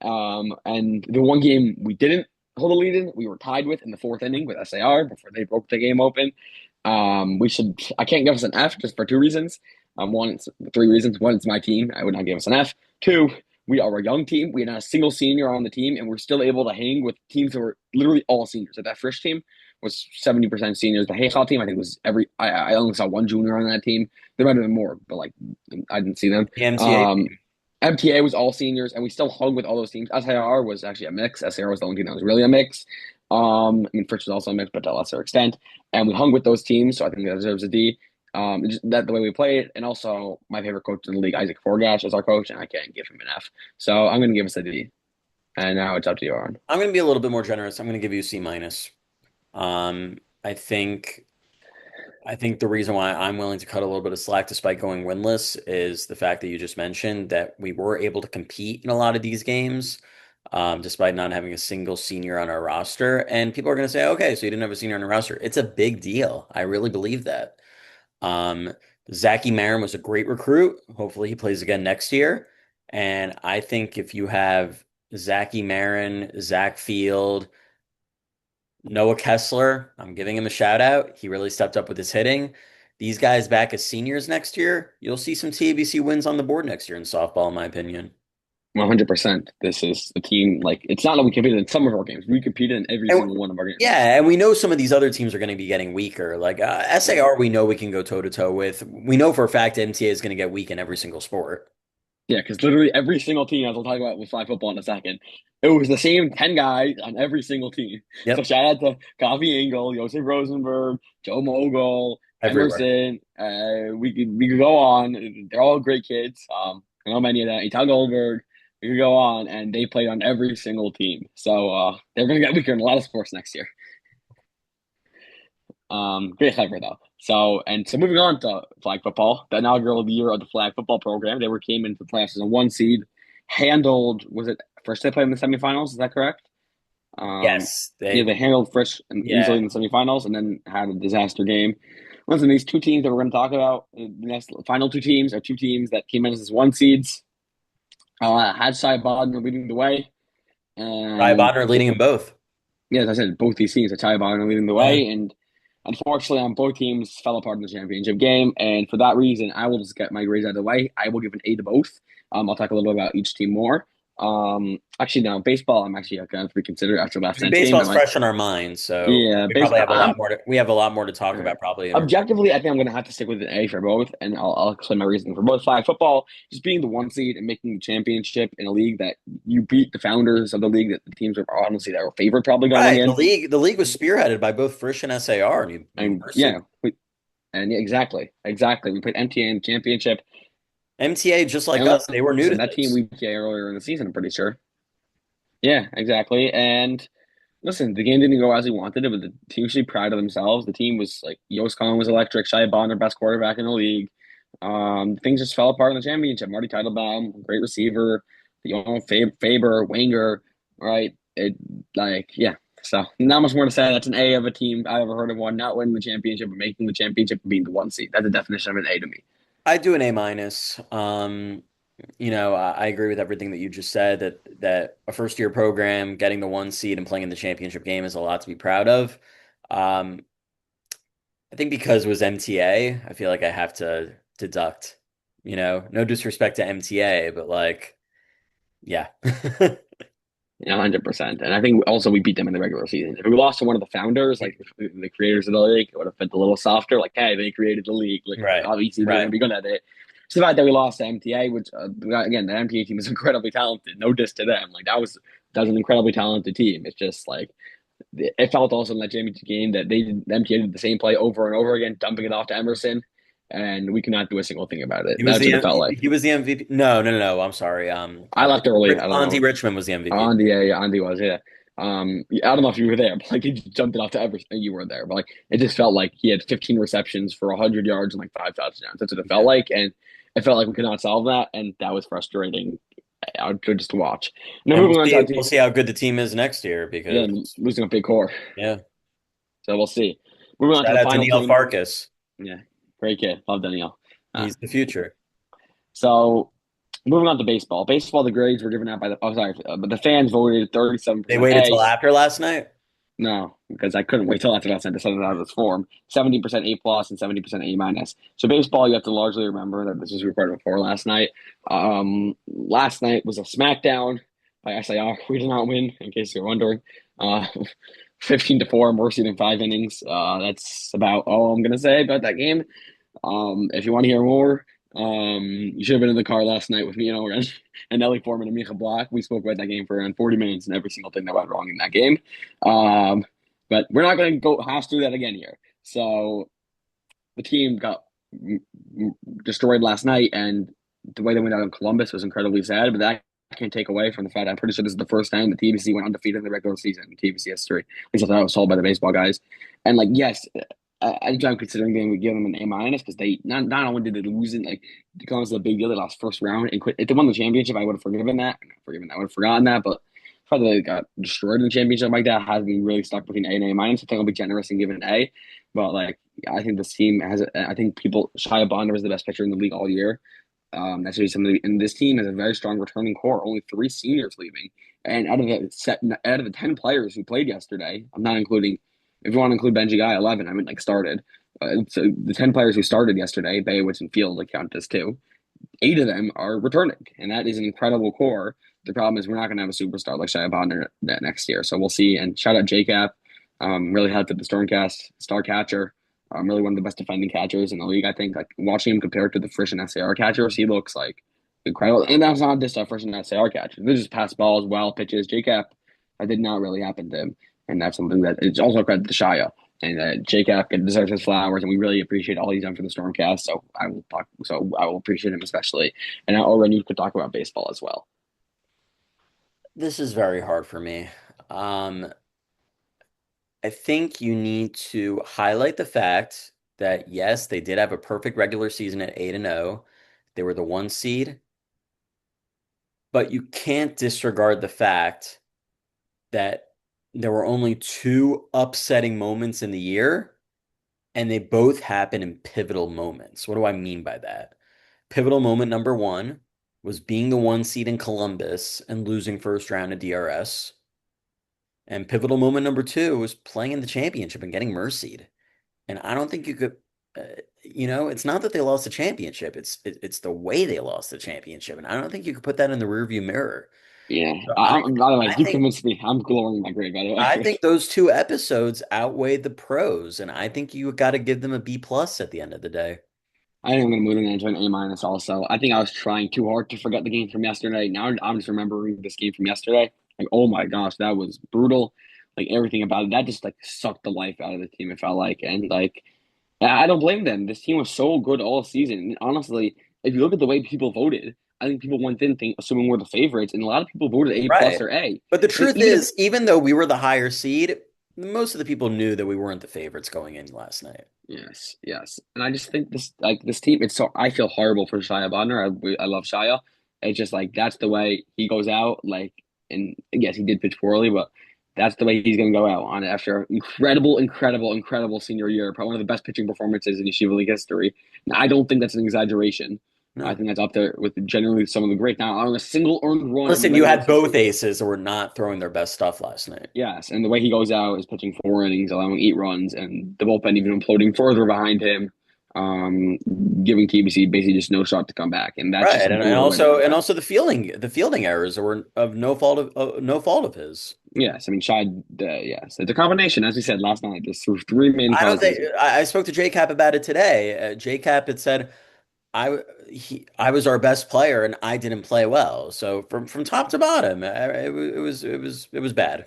And the one game we didn't hold a lead in, we were tied with in the fourth inning with SAR before they broke the game open. I can't give us an F just for two reasons. One, it's three reasons. One, it's my team. I would not give us an F. Two, we are a young team. We had not a single senior on the team, and we're still able to hang with teams that were literally all seniors. Like that Frisch team was 70% seniors. The Hayhall team, I think, was I only saw one junior on that team. There might have been more, but like I didn't see them. The MTA Um, team. MTA was all seniors, and we still hung with all those teams. SIR was actually a mix. SIR was the only team that was really a mix. I mean, Frisch was also a mix, but to a lesser extent. And we hung with those teams, so I think that deserves a D. Just that the way we played, and also my favorite coach in the league, Isaac Forgash, is our coach, and I can't give him an F. So I'm going to give us a D. And now it's up to you, Aaron. I'm going to be a little bit more generous. I'm going to give you a C minus. Um, I think I think the reason why I'm willing to cut a little bit of slack despite going winless is the fact that you just mentioned that we were able to compete in a lot of these games, despite not having a single senior on our roster. And people are going to say, okay, so you didn't have a senior on the roster. It's a big deal. I really believe that. Um, Zachy Marin was a great recruit. Hopefully he plays again next year. And I think if you have Zachy Marin, Zach Field, Noah Kessler, I'm giving him a shout out. He really stepped up with his hitting. These guys back as seniors next year, you'll see some TABC wins on the board next year in softball, in my opinion. 100%. This is a team like it's not that we competed in some of our games. We competed in every And single one of our games. yeah, and we know some of these other teams are going to be getting weaker. Like SAR, we know we can go toe to toe with. We know for a fact MTA is going to get weak in every single sport. Yeah, because literally every single team, as we'll talk about with flag football in a second, it was the same 10 guys on every single team. So Yep, shout out to Coffee Engel, Joseph Rosenberg, Joe Mogul, everywhere. Emerson. We could go on. They're all great kids. I know many of them. Ital Goldberg. We could go on, and they played on every single team. So they're going to get weaker in a lot of sports next year. Great clever though. So moving on to flag football, the inaugural year of the flag football program, they were came into the playoffs as a 1 seed, handled was it first they played in the semifinals? Is that correct? Yes, Yeah, they handled Frisch easily yeah, in the semifinals, and then had a disaster game. Listen, these two teams that we're going to talk about, the next final two teams are two teams that came in as 1 seeds. Had Cy Bodner leading the way, Ryan and Bodner leading in both. yeah, as I said, both these teams, are Ty Bodner leading the Yeah. way, and Unfortunately, both teams fell apart in the championship game, and for that reason, I will just get my grades out of the way. I will give an A to both. I'll talk a little bit about each team more. Actually, no, baseball. I'm actually going to reconsider after I last mean, night's game. baseball's fresh on our minds, so Yeah, we probably baseball. have a lot more we have a lot more to talk about probably in our Objectively, I think I'm going to have to stick with an A for both, and I'll explain my reasoning for both. Flag football, just being the one seed and making the championship in a league that you beat the founders of the league, that the teams are honestly that were favored probably going right. The in, league was spearheaded by both Frisch and SAR, and and Mercy. yeah, yeah, exactly. We put MTA in the championship, MTA, just like and us, they were new to listen, that team this. we beat earlier in the season. I'm pretty sure. Yeah, exactly. And listen, the game didn't go as we wanted it, but the team should be proud of themselves. The team was like Yost Khan was electric, Shia Bond, best quarterback in the league. Things just fell apart in the championship. Marty Teitelbaum, great receiver. Faber, Wenger, right? Yeah. So not much more to say. That's an A of a team I ever heard of one not winning the championship but making the championship and being the one seed. That's the definition of an A to me. I do an A minus. I agree with everything that you just said, that a first year program getting the one seed and playing in the championship game is a lot to be proud of. Um, I think because it was MTA, I feel like I have to deduct, no disrespect to MTA, but like, yeah. Yeah, 100%. And I think also we beat them in the regular season. If we lost to one of the founders, like the creators of the league, it would have felt a little softer. Like, hey, they created the league. Like, Right. obviously they're going Right. to be good at it. It's the fact that we lost to MTA, which again, the MTA team is incredibly talented. No diss to them. Like that was an incredibly talented team. It's just like it felt also in that championship game that the MTA did the same play over and over again, dumping it off to Emerson, and we could not do a single thing about it. That's what it felt like. He was the MVP. No, no, no, no. I'm sorry. I left early. I don't Andy know. Richmond was the MVP. Andy, yeah, Andy was, yeah. I don't know if you were there, but like he just jumped it off to everything. You were there, but like it just felt like he had 15 receptions for 100 yards and like 5 touchdowns. That's what it felt Yeah. like, and it felt like we could not solve that, and that was frustrating. Just to watch. Now And moving on to our we'll team, see how good the team is next year yeah, because losing a big core, yeah. so we'll see. Moving on to Shout the out to final Neil team, Farkas. yeah, great kid, love Danielle. Uh, He's the future. so moving on to baseball. Baseball, the grades were given out by the but the fans voted They 37% waited till A. after last night. No, because I couldn't wait till after that to send it out of this form. 70% A plus and 70% A minus. So baseball, you have to largely remember that this was recorded before last night. Last night was a smackdown by SIR. We did not win, in case you're wondering. Uh, 15-4, more than 5 innings. That's about all I'm gonna say about that game. If you want to hear more, you should have been in the car last night with me and Ellie Foreman and Mika Block. We spoke about that game for around 40 minutes and every single thing that went wrong in that game. Um, but we're not going to go hash through that again here. So the team got destroyed last night, and the way they went out in Columbus was incredibly sad. But that can't take away from the fact I'm pretty sure this is the first time the TBC went undefeated in the regular season in TBC history. At least I thought I was told by the baseball guys. And like, yes, I'm considering we give them an A minus because they not only did they lose it, like it comes a big deal. They lost first round and quit. If they won the championship, I would have forgiven that. Not forgiven that. I would have forgotten that. But the fact that they got destroyed in the championship like that has me really stuck between A and A minus. I think I'll be generous and give it an A. But like, I think this team has. I think Shia Bonder was the best pitcher in the league all year. That's really something. And this team has a very strong returning core. Only three seniors leaving, and out of the 10 players who played yesterday, I'm not including. If you want to include Benji Guy, 11. I mean, like started. So the 10 players who started yesterday, Bayowitz and Field, like count as two. 8 of them are returning, and that is an incredible core. The problem is we're not going to have a superstar like Shia Bonder that next year, so we'll see. And shout out JCap, really helped at the Stormcast, star catcher. Really one of the best defending catchers in the league. I think like watching him compared to the Frisch and SAR catchers, he looks like incredible. And that's not this Frisch and SAR catcher. They just pass balls, wild pitches. JCap, that did not really happen to him, and that's something that it's also a credit to Shia. And JCap deserves his flowers, and we really appreciate all he's done for the Stormcast. So I will talk. So I will appreciate him especially. And Oren, you could talk about baseball as well. This is very hard for me. I think you need to highlight the fact that yes, they did have a perfect regular season at 8-0. They were the one seed, but you can't disregard the fact that there were only two upsetting moments in the year, and they both happen in pivotal moments. What do I mean by that? Pivotal moment number one was being the one seed in Columbus and losing first round of DRS. And pivotal moment number two was playing in the championship and getting mercied. And I don't think you could, it's not that they lost the championship. It's the way they lost the championship, and I don't think you could put that in the rearview mirror. Yeah. So By the way, I you think convinced me. I'm glowing in my grave, by the I way. think those two episodes outweigh the pros, and I think you got to give them a B plus at the end of the day. I think I'm going to move it into an A minus also. I think I was trying too hard to forget the game from yesterday. Now I'm just remembering this game from yesterday. Like, oh my gosh, that was brutal. Like everything about it, that just like sucked the life out of the team, it felt like. And like, I don't blame them. This team was so good all season. And honestly, if you look at the way people voted, I think people went in assuming we're the favorites, and a lot of people voted A plus Right. or A. But the Like truth even if is, even though we were the higher seed, most of the people knew that we weren't the favorites going in last night. yes, yes, and I just think this team. It's so I feel horrible for Shia Bodner. I love Shia. It's just like that's the way he goes out. Like, and yes, he did pitch poorly, but that's the way he's going to go out on it after incredible, incredible, incredible senior year. Probably one of the best pitching performances in Yeshiva League history. And I don't think that's an exaggeration. I No. think that's up there with generally some of the great. Now, on a single earned run in the Listen, you regular had both season. aces that were not throwing their best stuff last night. Yes, and the way he goes out is pitching 4 innings, allowing 8 runs, and the bullpen even imploding further behind him, um, giving TBC basically just no shot to come back, and that's Right, just a and brutal way to go out. also the fielding errors were of no fault of his. Yes, I mean Shad. Yes, it's a combination, as we said last night. There's three main I don't think causes. I spoke to JCap about it today. JCap had said I was our best player and I didn't play well. So from top to bottom, it was bad.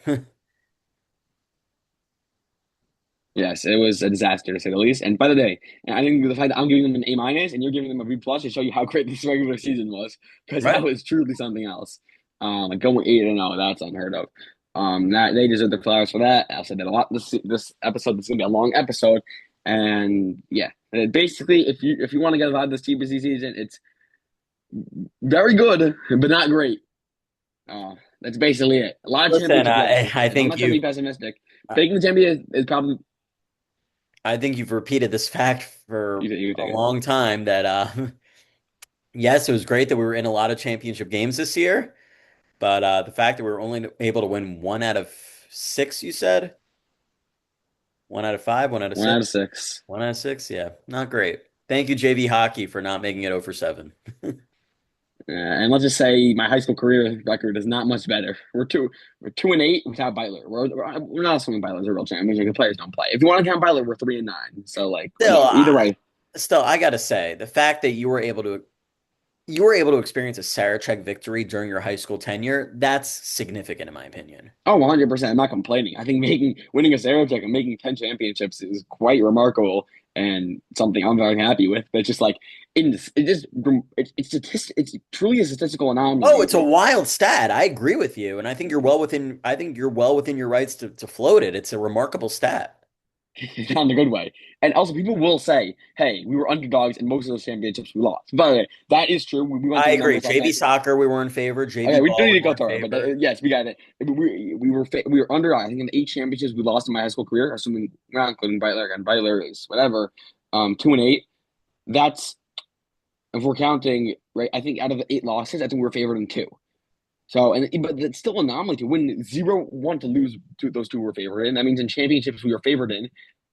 Yes, it was a disaster to say the least. And by the way, I think the fact that I'm giving them an A minus and you're giving them a B plus to show you how great this regular season was, because that Right. was truly something else. Like going 8-0, that's unheard of. That they deserve the flowers for that. I said that a lot this episode. This is gonna be a long episode, and yeah, basically, if you want to get out of this TBC season, it's very good but not great. That's basically it. A lot of Listen, championship I, losses, I and I'm think not trying to you be pessimistic. Taking the champion is probably I think you've repeated this fact for you a take it. long time that yes, it was great that we were in a lot of championship games this year, but the fact that we were only able to win one out of six, you said? One out of five, one out of 1 out of six? 6. One out of six? Yeah, not great. Thank you, JV Hockey, for not making it 0 for 7. And let's just say my high school career record is not much better. We're 2-8 without Beitler. We're not assuming Beitler's a real champion. The players don't play. If you want to count Beitler, we're 3-9. So like Still, either way. I gotta say, the fact that you were able to experience a Sarachek victory during your high school tenure, that's significant in my opinion. Oh, 100%. I'm not complaining. I think winning a Sarachek and making 10 championships is quite remarkable and something I'm very happy with. But it's just like it's truly a statistical Oh, anomaly. it's a wild stat. I agree with you, and I think you're well within your rights to float it. It's a remarkable stat. Not in a good way. And also, people will say, "Hey, we were underdogs in most of those championships we lost." By the way, that is true. We went I through the agree. numbers last JV night. soccer, we were in favor. JV Okay, we don't ball, need we to go were in through it, but favor. yes, we got it. We were under. I think in the 8 championships we lost in my high school career, assuming not including Beitler and Beitler is whatever. 2-8. That's if we're counting right. I think out of the 8 losses, I think we were favored in two. So but it's still an anomaly to win 0-1 to lose to those two we're favored in. That means in championships we were favored in,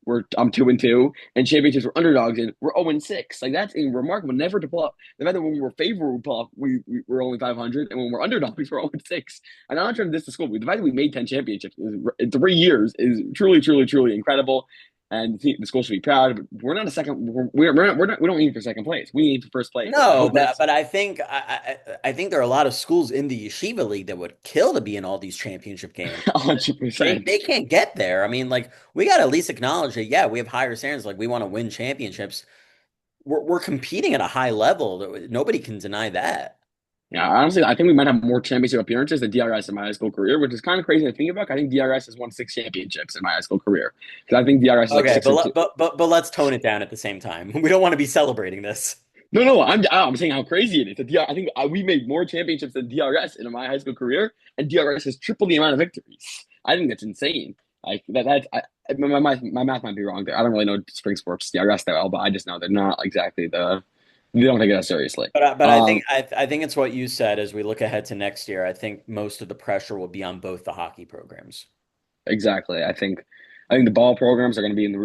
we're 2-2, and championships we're underdogs in, we're 0-6. Like that's remarkable. Never to pull up. The fact that when we're favored we pull up, we're only 500, and when we're underdogs we're 0-6. And I'm not trying to diss the school. But the fact that we made 10 championships in 3 years is truly, truly, truly incredible. And the school should be proud. But we're not a second. We don't aim for second place. We aim for first place. And I No, hope but next but I think there are a lot of schools in the Yeshiva League that would kill to be in all these championship games. 100%. They can't get there. I mean, like we got to at least acknowledge that. Yeah, we have higher standards. Like we want to win championships. We're competing at a high level. Nobody can deny that. Yeah, honestly, I think we might have more championship appearances than DRS in my high school career, which is kind of crazy to think about. I think DRS has won 6 championships in my high school career because I think DRS is like Okay, six or two. but let's tone it down at the same time. We don't want to be celebrating this. No, no, I'm saying how crazy it is. I think we made more championships than DRS in my high school career, and DRS has triple the amount of victories. I think that's insane. Like my math might be wrong there. I don't really know spring sports DRS that well, but I just know they're not exactly they don't take it as seriously. But I think Um, I think it's what you said as we look ahead to next year. I think most of the pressure will be on both the hockey programs. exactly. I think. I think the ball programs are going to be in the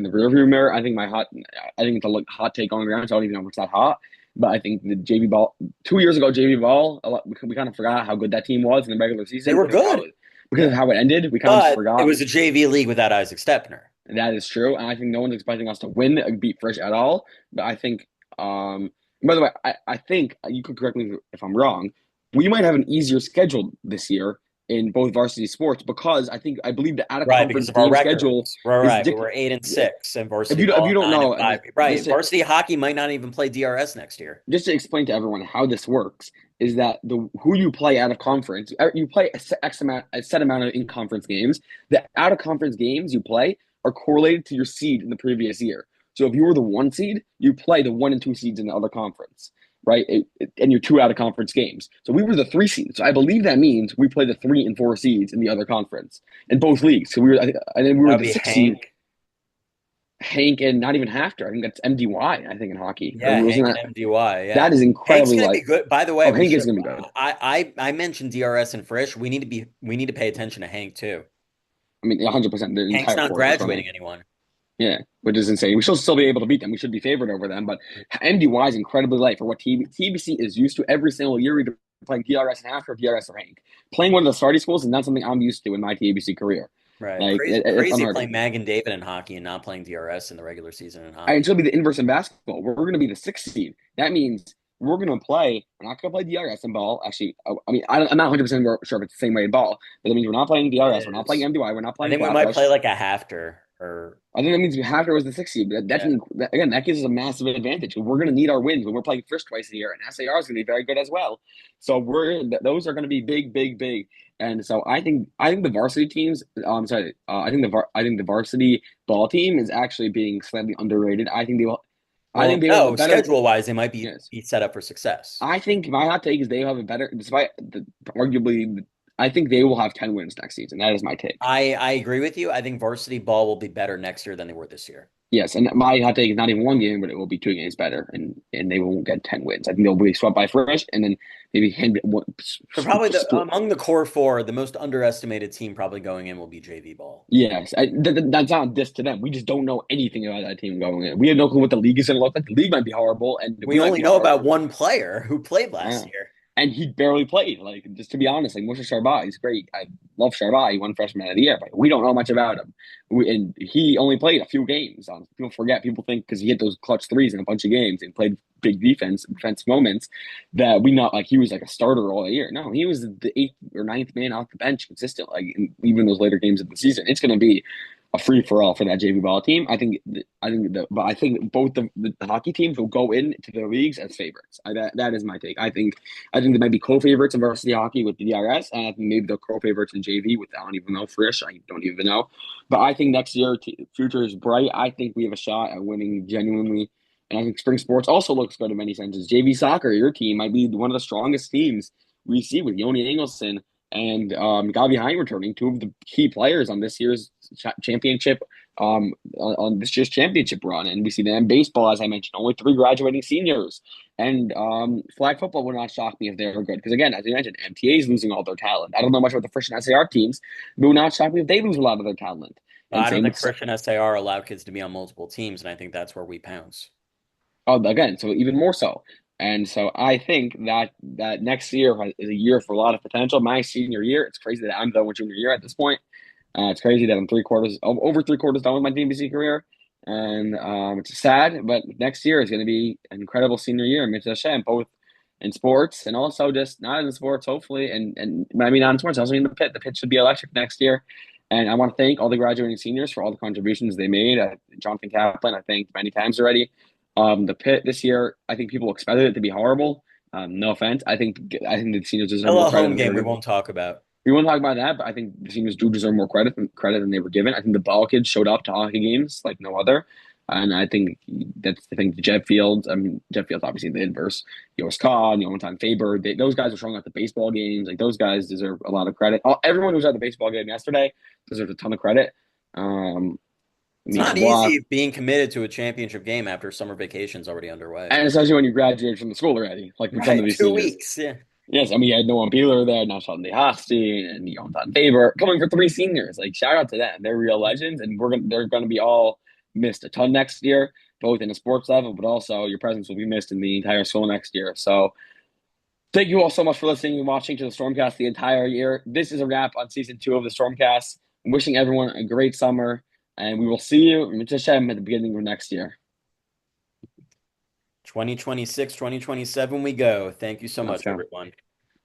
rear view mirror. I think it's a hot take on the ground. So I don't even know if it's that hot. But I think the JV ball 2 years ago, JV ball, we kind of forgot how good that team was in the regular They season were good. because of Yeah. how it ended. We kind of just But it forgot. was a JV league without Isaac Stepner. And that is true. And I think no one's expecting us to win beat Frisch at all. But I think, by the way, I think you could correct me if I'm wrong. We might have an easier schedule this year in both varsity sports because I believe the out of Right, because conference of our game schedule records. Right, is right. We dict. were 8-6 and If varsity you ball don't nine and know, five. Right. Varsity hockey might not even play DRS next year. just to explain to everyone how this works is that the who you play out of conference, you play a set amount of in conference games. The out of conference games you play are correlated to your seed in the previous year. So if you were the one seed, you play the 1 and 2 seeds in the other conference, right? And your two out of conference games. So we were the 3 seeds. So I believe that means we play the 3 and 4 seeds in the other conference in both leagues. So and then we That were would the be 6 seed. Hank. Hank and not even Hafter. I think that's MDY. I think in hockey, or Yeah, wasn't Hank that? and MDY. That Yeah. is Hank's incredibly gonna be light. good. By the way, Oh, we Hank should is gonna be good. I mentioned DRS and Frisch. We need to pay attention to Hank too. I mean, 100%. The Hank's entire not core is running. graduating anyone. Yeah, which is insane. We should still be able to beat them. We should be favored over them. But MDY is incredibly light for what TBC is used to every single year, either playing DRS and half or DRS or Hank. Playing one of the starting schools is not something I'm used to in my TBC career. Right. Like, Crazy, it's crazy unheard of. playing Mag and David in hockey and not playing DRS in the regular season in And hockey. it'll be the inverse in basketball. We're going to be the 6 seed. That means we're going to play. We're not going to play DRS in ball. Actually, I mean, I'm not 100% sure if it's the same way in ball, but that means we're not playing It DRS. We're not playing is. MDY. We're not I playing think we might Flatbush. play like a Hafter or I think that means Hafner was the 6 seed. yeah. Again, that gives us a massive advantage. We're going to need our wins when we're playing Frisch twice a year, and SAR is going to be very good as well. So those are going to be big, big, big. And so I think the varsity teams. Sorry, I think the varsity ball team is actually being slightly underrated. I think Well, they will have a no, better. schedule wise, they might Yes, be set up for success. I think my hot take is they have a better, despite arguably. I think they will have 10 wins next season. That is my take. I agree with you. I think varsity ball will be better next year than they were this year. Yes, and my hot take is not even one game, but it will be 2 games better, and they won't get 10 wins. I think they'll be swept by Frisch, and then maybe hand one, So probably split. among the core four, the most underestimated team probably going in will be JV ball. Yes, that's not a diss to them. We just don't know anything about that team going in. We have no clue what the league is going to look like. The league might be horrible, and we We might only be know about horrible. one player who played last Yeah. year. And he barely played. Like, just to be honest, like Moshe Sharbat, he's great. I love Sharbat. He won Freshman of the Year, but we don't know much about him. And he only played a few games. People forget. People think because he hit those clutch threes in a bunch of games and played big defense moments that we not like he was like a starter all year. No, he was the eighth or ninth man off the bench consistent. Like even those later games of the season, it's going to be a free for all for that JV ball team. But I think both the hockey teams will go into their leagues as favorites. That is my take. I think they might be co-favorites in varsity hockey with the DRS, and I think maybe they're co-favorites in JV with I don't even know Frisch. I don't even know, but I think next year future is bright. I think we have a shot at winning genuinely, and I think spring sports also looks good in many senses. JV soccer, your team might be one of the strongest teams we see with Yoni Engelson and Gavi Hein returning, two of the key players on this year's championship on this year's championship run. And we see them in baseball, as I mentioned, only 3 graduating seniors. And flag football would not shock me if they were good. Because again, as you mentioned, MTA is losing all their talent. I don't know much about the Frisch and SAR teams, but it would not shock me if they lose a lot of their talent. And I don't same think with Christian SAR allow kids to be on multiple teams, and I think that's where we pounce. again, so even more so. And so I think that next year is a year for a lot of potential. My senior year, it's crazy that I'm done with junior year at this point. It's crazy that I'm over 3 quarters done with my DBC career, and it's sad. But next year is going to be an incredible senior year, Mitzvah Hashem, both in sports and also just not in sports, hopefully, and I mean not in sports, also in the pit. The pit should be electric next year, and I want to thank all the graduating seniors for all the contributions they made. Jonathan Kaplan, I thanked many times already. The pit this year, I think people expected it to be horrible. No offense, I think the seniors deserve Still more a credit home than they game were we given. won't talk about. We won't talk about that, but I think the seniors do deserve more credit than they were given. I think the ball kids showed up to hockey games like no other, and I think that's the thing. Jeff Fields, I mean Jeff Fields, obviously the inverse. Yost Kahn, one time Faber, those guys are showing up at the baseball games. Like those guys deserve a lot of credit. Everyone who was at the baseball game yesterday deserves a ton of credit. It's Misha not Block, easy being committed to a championship game after summer vacation's already underway. and especially when you graduate from the school already, like with some of Right, these two seniors. weeks. Yeah. Yes, and we had Noah Beeler there, now Sean DeHoste, and Jonathan Faber coming for three seniors. Like shout out to them, they're real legends, and they're gonna be all missed a ton next year, both in a sports level, but also your presence will be missed in the entire school next year. So thank you all so much for listening and watching to the Stormcast the entire year. This is a wrap on season 2 of the Stormcast. I'm wishing everyone a great summer, and we will see you in Hashem at the beginning of next year. 2026, 2027 we go. Thank you so Let's much, go. everyone.